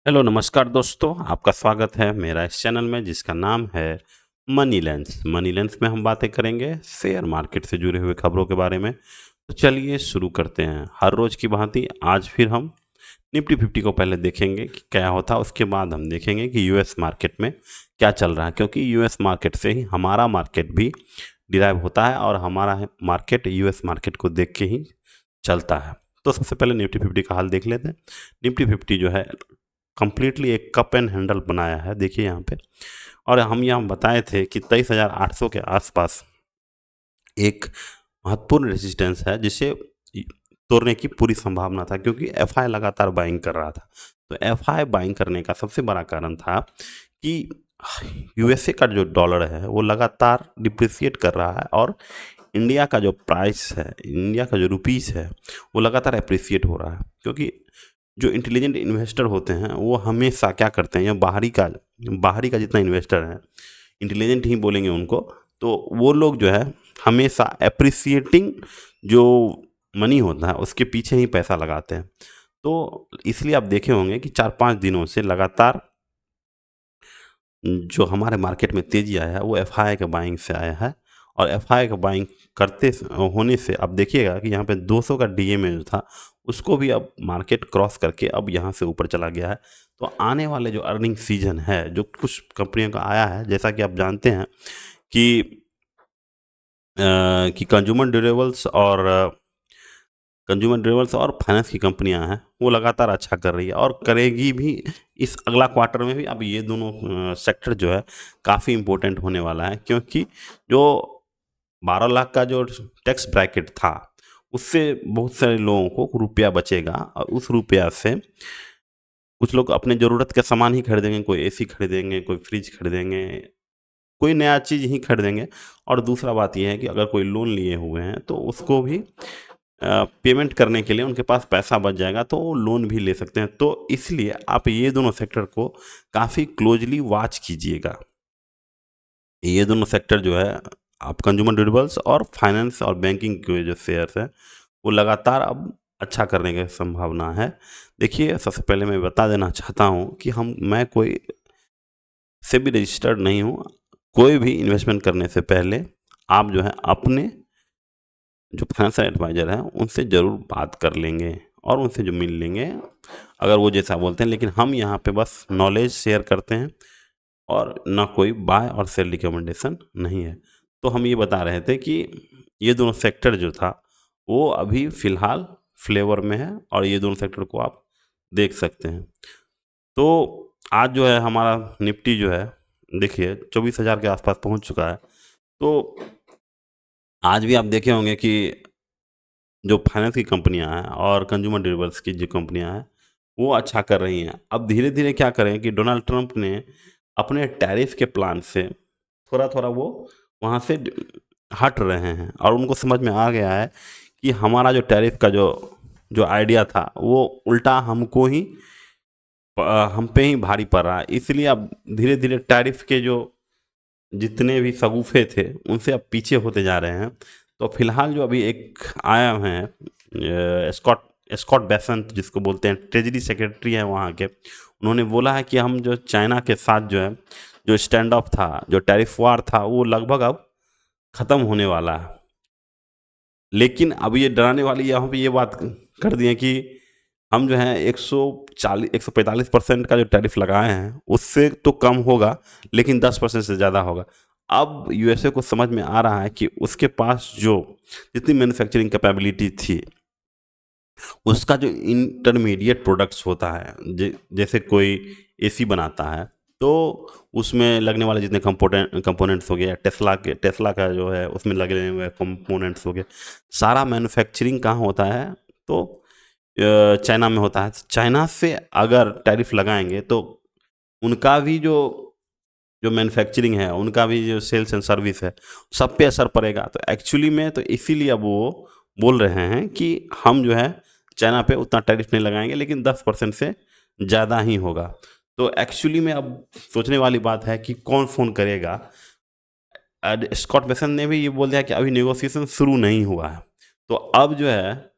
Hello नमस्कार दोस्तों, आपका स्वागत है मेरा इस चैनल में जिसका नाम है मनी लेंस। मनी लेंस में हम बातें करेंगे शेयर मार्केट से जुड़े हुए खबरों के बारे में। तो चलिए शुरू करते हैं। हर रोज़ की भांति आज फिर हम निफ्टी 50 को पहले देखेंगे कि क्या होता है, उसके बाद हम देखेंगे कि यूएस मार्केट में क्या चल रहा है, क्योंकि यूएस मार्केट से ही हमारा मार्केट भी डिराइव होता है और हमारा मार्केट यूएस मार्केट को देख के ही चलता है। तो सबसे पहले निफ्टी 50 का हाल देख लेते हैं। निफ्टी 50 जो है कंप्लीटली एक कप एंड हैंडल बनाया है, देखिए यहाँ पे। और हम यहाँ बताए थे कि 23,800 के आसपास एक महत्वपूर्ण रेजिस्टेंस है जिसे तोड़ने की पूरी संभावना था, क्योंकि एफआई लगातार बाइंग कर रहा था। तो एफआई बाइंग करने का सबसे बड़ा कारण था कि यूएसए का जो डॉलर है वो लगातार डिप्रिसिएट कर रहा है और इंडिया का जो प्राइस है, इंडिया का जो रुपीस है, वो लगातार अप्रिसिएट हो रहा है। क्योंकि जो इंटेलिजेंट इन्वेस्टर होते हैं वो हमेशा क्या करते हैं, या बाहरी का जितना इन्वेस्टर है, इंटेलिजेंट ही बोलेंगे उनको, तो वो लोग जो है हमेशा अप्रिसिएटिंग जो मनी होता है उसके पीछे ही पैसा लगाते हैं। तो इसलिए आप देखे होंगे कि 4-5 दिनों से लगातार जो हमारे मार्केट में तेज़ी आया है वो एफआई के बाइंग से आया है। और एफआई का बाइंग होने से अब देखिएगा कि यहाँ पे 200 का डीएमए जो था उसको भी अब मार्केट क्रॉस करके अब यहाँ से ऊपर चला गया है। तो आने वाले जो अर्निंग सीजन है जो कुछ कंपनियों का आया है, जैसा कि आप जानते हैं कि कंज्यूमर ड्यूरेबल्स और फाइनेंस की कंपनियां हैं वो लगातार अच्छा कर रही है और करेगी भी इस अगला क्वार्टर में भी। अब ये दोनों सेक्टर जो है काफ़ी इम्पोर्टेंट होने वाला है, क्योंकि जो 12 लाख का जो टैक्स ब्रैकेट था उससे बहुत सारे लोगों को रुपया बचेगा और उस रुपया से कुछ लोग अपने ज़रूरत के सामान ही खरीदेंगे, कोई एसी खरीदेंगे, कोई फ्रिज खरीदेंगे, कोई नया चीज़ ही खरीदेंगे। और दूसरा बात ये है कि अगर कोई लोन लिए हुए हैं तो उसको भी पेमेंट करने के लिए उनके पास पैसा बच जाएगा तो वो लोन भी ले सकते हैं। तो इसलिए आप ये दोनों सेक्टर को काफ़ी क्लोजली वॉच कीजिएगा। ये दोनों सेक्टर जो है, आप कंज्यूमर ड्यूरेबल्स और फाइनेंस और बैंकिंग के जो शेयर्स हैं वो लगातार अब अच्छा करने की संभावना है। देखिए, सबसे पहले मैं बता देना चाहता हूँ कि मैं कोई से भी रजिस्टर्ड नहीं हूँ। कोई भी इन्वेस्टमेंट करने से पहले आप जो है अपने जो फाइनेंशियल एडवाइज़र हैं उनसे ज़रूर बात कर लेंगे और उनसे जो मिल लेंगे अगर वो जैसा बोलते हैं। लेकिन हम यहाँ पे बस नॉलेज शेयर करते हैं और ना कोई बाय और सेल रिकमेंडेशन नहीं है। तो हम ये बता रहे थे कि ये दोनों सेक्टर जो था वो अभी फ़िलहाल फ्लेवर में है और ये दोनों सेक्टर को आप देख सकते हैं। तो आज जो है हमारा निफ्टी जो है, देखिए 24,000 के आसपास पहुँच चुका है। तो आज भी आप देखे होंगे कि जो फाइनेंस की कंपनियां हैं और कंज्यूमर ड्यूरेबल्स की जो कंपनियां हैं वो अच्छा कर रही हैं। अब धीरे धीरे क्या करें कि डोनाल्ड ट्रंप ने अपने टैरिफ के प्लान से थोड़ा थोड़ा वो वहाँ से हट रहे हैं और उनको समझ में आ गया है कि हमारा जो टैरिफ का जो जो आइडिया था वो उल्टा हम पे ही भारी पड़ रहा है। इसलिए अब धीरे धीरे टैरिफ के जो जितने भी शगुफे थे उनसे अब पीछे होते जा रहे हैं। तो फिलहाल जो अभी एक आया हैं स्कॉट स्कॉट बेसेंट जिसको बोलते हैं, ट्रेजरी सेक्रेटरी हैं वहाँ के, उन्होंने बोला है कि हम जो चाइना के साथ जो है जो स्टैंड ऑफ था, जो टैरिफ वार था, वो लगभग अब ख़त्म होने वाला है। लेकिन अब ये डराने वाली यहाँ पे ये बात कर दिए कि हम जो है 145% का जो टैरिफ लगाए हैं उससे तो कम होगा, लेकिन 10% से ज़्यादा होगा। अब यूएसए को समझ में आ रहा है कि उसके पास जो जितनी मैन्युफैक्चरिंग कैपेबिलिटी थी उसका जो इंटरमीडिएट प्रोडक्ट्स होता है, जैसे कोई एसी बनाता है तो उसमें लगने वाले जितने कंपोनेंट्स हो गए, टेस्ला का जो है उसमें लगने हुए कंपोनेंट्स हो गए, सारा मैन्युफैक्चरिंग कहाँ होता है, तो चाइना में होता है। चाइना से अगर टैरिफ लगाएंगे तो उनका भी जो जो मैन्युफैक्चरिंग है, उनका भी जो सेल्स एंड सर्विस है, सब पे असर पड़ेगा। तो एक्चुअली में तो इसीलिए अब वो बोल रहे हैं कि हम जो है चाइना पे उतना टैरिफ नहीं लगाएंगे, लेकिन 10% से ज़्यादा ही होगा। तो एक्चुअली में अब सोचने वाली बात है कि कौन फ़ोन करेगा। स्कॉट बेसन ने भी ये बोल दिया कि अभी नेगोशिएशन शुरू नहीं हुआ है। तो अब जो है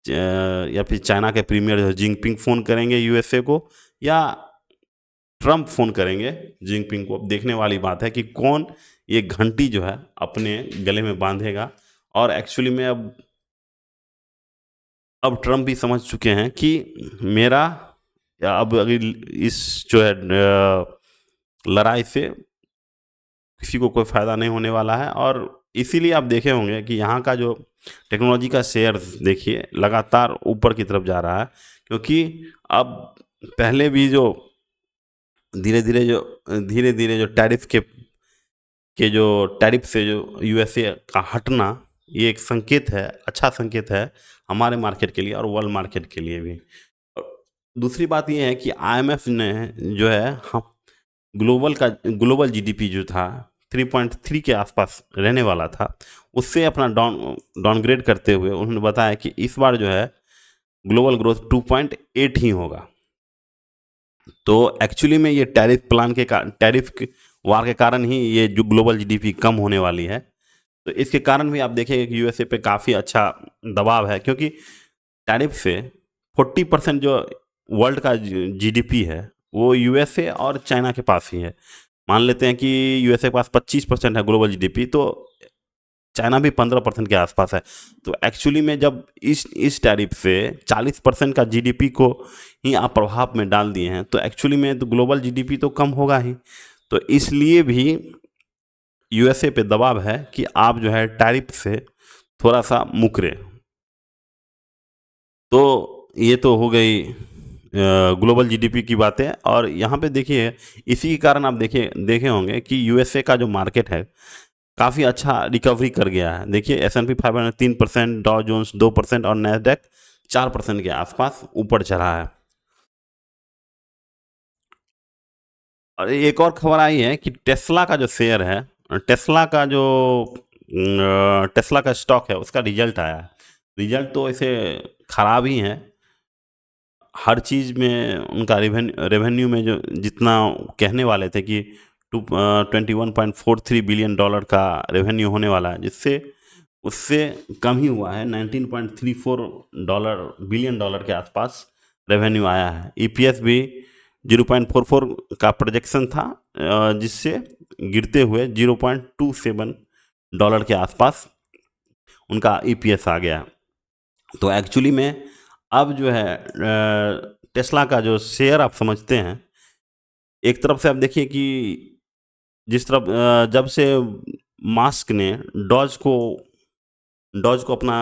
या फिर चाइना के प्रीमियर जो जिनपिंग फ़ोन करेंगे यूएसए को, या ट्रम्प फ़ोन करेंगे जिनपिंग को। अब देखने वाली बात है कि कौन ये घंटी जो है अपने गले में बांधेगा। और एक्चुअली में अब ट्रम्प भी समझ चुके हैं कि मेरा अब अगर इस जो है लड़ाई से किसी को कोई फ़ायदा नहीं होने वाला है। और इसीलिए आप देखे होंगे कि यहाँ का जो टेक्नोलॉजी का शेयर देखिए लगातार ऊपर की तरफ जा रहा है, क्योंकि अब पहले भी जो धीरे धीरे जो टैरिफ से जो यूएसए का हटना, ये एक संकेत है, अच्छा संकेत है हमारे मार्केट के लिए और वर्ल्ड मार्केट के लिए भी। और दूसरी बात ये है कि आईएमएफ ने जो है हम ग्लोबल जीडीपी जो था 3.3 के आसपास रहने वाला था, उससे अपना डाउनग्रेड करते हुए उन्होंने बताया कि इस बार जो है ग्लोबल ग्रोथ 2.8 ही होगा। तो एक्चुअली में ये टैरिफ वार के कारण ही ये जो ग्लोबल जीडीपी कम होने वाली है। तो इसके कारण भी आप देखेंगे कि यूएसए पे काफ़ी अच्छा दबाव है, क्योंकि टैरिफ से 40% जो वर्ल्ड का जीडीपी है वो यूएसए और चाइना के पास ही है। मान लेते हैं कि यूएसए के पास 25% है ग्लोबल जीडीपी, तो चाइना भी 15% के आसपास है। तो एक्चुअली में जब इस टैरिफ से 40% का जीडीपी को ही आप प्रभाव में डाल दिए हैं, तो एक्चुअली में तो ग्लोबल जीडीपी तो कम होगा ही। तो इसलिए भी यूएसए पे दबाव है कि आप जो है टैरिफ से थोड़ा सा मुकरे। तो ये तो हो गई ग्लोबल जीडीपी की बातें। और यहाँ पे देखिए इसी के कारण आप देखे होंगे कि यूएसए का जो मार्केट है काफ़ी अच्छा रिकवरी कर गया है। देखिए एस&पी 500 3%, डॉ जोन्स 2% और नैस्डैक 4% के आसपास ऊपर चढ़ा है। और एक और खबर आई है कि टेस्ला का जो शेयर है, टेस्ला का स्टॉक है, उसका रिजल्ट आया है। रिजल्ट तो ऐसे खराब ही है। हर चीज़ में उनका रेवेन्यू में जो जितना कहने वाले थे कि 21.43 बिलियन डॉलर का रेवेन्यू होने वाला है, जिससे उससे कम ही हुआ है। 19.34 बिलियन डॉलर के आसपास रेवेन्यू आया है। ईपीएस भी 0.44 का प्रोजेक्शन था, जिससे गिरते हुए 0.27 डॉलर के आसपास उनका ईपीएस आ गया। तो एक्चुअली में अब जो है टेस्ला का जो शेयर आप समझते हैं, एक तरफ से आप देखिए कि जिस तरफ जब से मास्क ने डॉज को अपना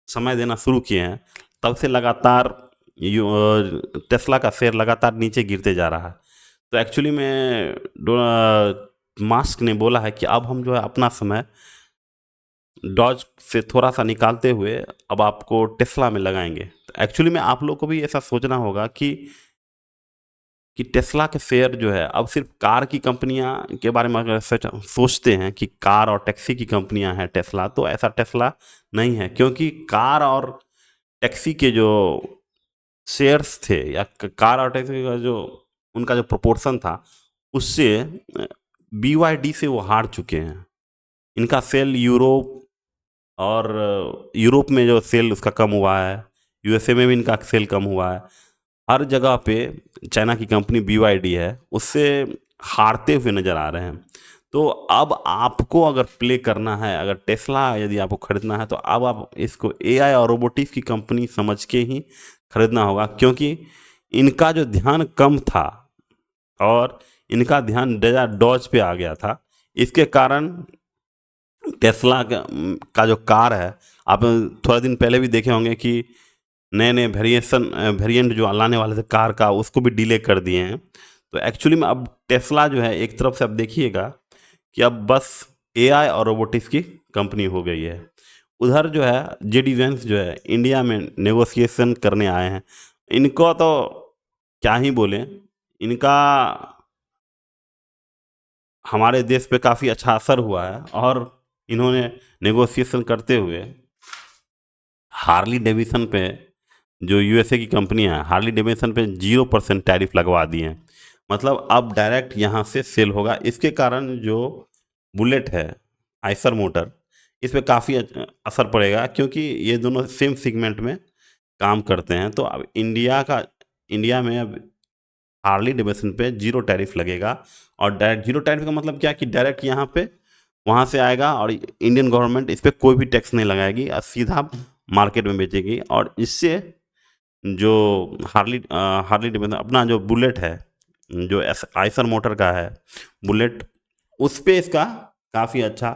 समय देना शुरू किए हैं, तब से लगातार टेस्ला का शेयर लगातार नीचे गिरते जा रहा है। तो एक्चुअली में मास्क ने बोला है कि अब हम जो है अपना समय डॉज से थोड़ा सा निकालते हुए अब आपको टेस्ला में लगाएंगे। तो एक्चुअली में आप लोग को भी ऐसा सोचना होगा कि टेस्ला के शेयर जो है अब सिर्फ कार की कंपनियां के बारे में अगर सोचते हैं कि कार और टैक्सी की कंपनियां हैं टेस्ला, तो ऐसा टेस्ला नहीं है। क्योंकि कार और टैक्सी के जो शेयर्स थे या कार और टैक्सी का जो उनका जो प्रोपोर्शन था, उससे BYD से वो हार चुके हैं। इनका सेल यूरोप में जो सेल उसका कम हुआ है, यूएसए में भी इनका सेल कम हुआ है। हर जगह पे चाइना की कंपनी BYD है, उससे हारते हुए नज़र आ रहे हैं। तो अब आपको अगर प्ले करना है, अगर टेस्ला यदि आपको खरीदना है, तो अब आप इसको एआई और रोबोटिक्स की कंपनी समझ के ही खरीदना होगा, क्योंकि इनका जो ध्यान कम था और इनका ध्यान डॉज पे आ गया था। इसके कारण टेस्ला का जो कार है, आप थोड़ा दिन पहले भी देखे होंगे कि नए नए वेरिएंट जो लाने वाले थे कार का, उसको भी डिले कर दिए हैं। तो एक्चुअली में अब टेस्ला जो है एक तरफ से आप देखिएगा कि अब बस एआई और रोबोटिक्स की कंपनी हो गई है। उधर जो है जेडी वेंस जो है इंडिया में नेगोशिएशन करने आए हैं। इनको तो क्या ही बोले, इनका हमारे देश पे काफ़ी अच्छा असर हुआ है। और इन्होंने नेगोशिएशन करते हुए हार्ली डेविसन पे, जो यूएसए की कंपनी है, हार्ली डेविसन पे 0% टैरिफ लगवा दिए हैं। मतलब अब डायरेक्ट यहाँ से सेल होगा। इसके कारण जो बुलेट है, आइसर मोटर, इस पे काफ़ी असर पड़ेगा, क्योंकि ये दोनों सेम सेगमेंट में काम करते हैं। तो अब इंडिया में अब हार्ली डेविडसन पे जीरो टैरिफ लगेगा। और डायरेक्ट जीरो टैरिफ का मतलब क्या कि डायरेक्ट यहाँ पे वहाँ से आएगा और इंडियन गवर्नमेंट इस पर कोई भी टैक्स नहीं लगाएगी और सीधा मार्केट में बेचेगी। और इससे जो हार्ली डेविडसन अपना जो बुलेट है, जो आइसर मोटर का है बुलेट, उस पे इसका काफ़ी अच्छा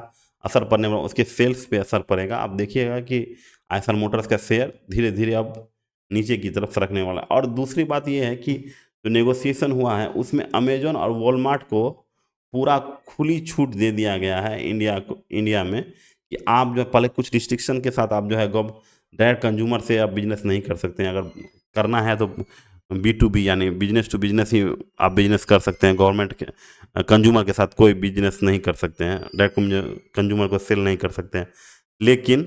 असर पड़ने वाला, उसके सेल्स पे असर पड़ेगा। आप देखिएगा कि आइसर मोटर्स का शेयर धीरे धीरे अब नीचे की तरफ सरकने वाला है। और दूसरी बात ये है कि जो नेगोशिएशन हुआ है उसमें अमेजॉन और वॉलमार्ट को पूरा खुली छूट दे दिया गया है इंडिया में, कि आप जो पहले कुछ रिस्ट्रिक्शन के साथ आप जो है डायरेक्ट कंज्यूमर से आप बिजनेस नहीं कर सकते हैं। अगर करना है तो B2B यानी बिजनेस टू बिजनेस ही आप बिजनेस कर सकते हैं। गवर्नमेंट के कंज्यूमर के साथ कोई बिजनेस नहीं कर सकते हैं, डायरेक्ट कंज्यूमर को सेल नहीं कर सकते हैं। लेकिन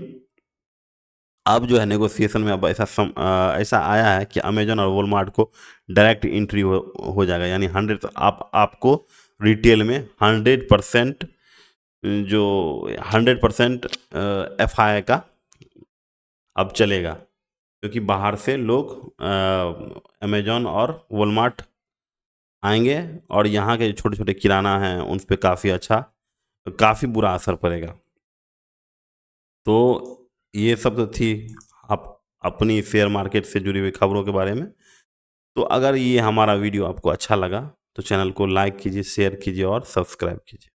अब जो है नेगोशिएशन में अब ऐसा आया है कि अमेजन और वॉलमार्ट को डायरेक्ट एंट्री हो जाएगा, यानी 100 आपको रिटेल में 100% जो 100% FII का अब चलेगा, क्योंकि बाहर से लोग अमेजॉन और वॉलमार्ट आएंगे और यहाँ के जो छोटे छोटे किराना हैं उन पर काफ़ी बुरा असर पड़ेगा। तो ये सब तो थी आप अपनी शेयर मार्केट से जुड़ी हुई खबरों के बारे में। तो अगर ये हमारा वीडियो आपको अच्छा लगा तो चैनल को लाइक कीजिए, शेयर कीजिए और सब्सक्राइब कीजिए।